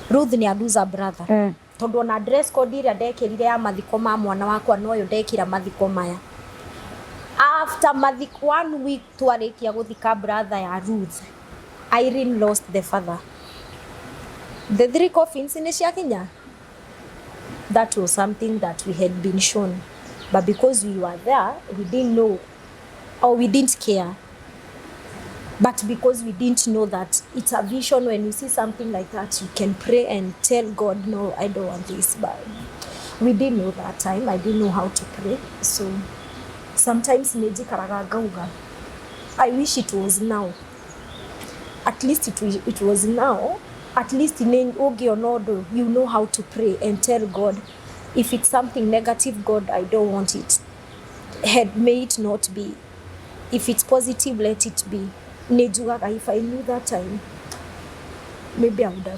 Ruth ni a loser brother. Tondu na dress code ira ndekirire ya mathiko ma mwana wakwa no yo ndekira mathiko maya. After mathiko 1 week twarikia guthika brother ya Ruth, Irene lost the father. The 3 coffins in Kenya. That was something that we had been shown. But because we were there, we didn't know or we didn't care. But because we didn't know that it's a vision, when you see something like that, you can pray and tell God, no, I don't want this. But we didn't know that time. I didn't know how to pray. So sometimes I wish it was now. At least it was now. At least you know how to pray and tell God, if it's something negative, God, I don't want it. May it not be. If it's positive, let it be. If I knew that time, maybe I would have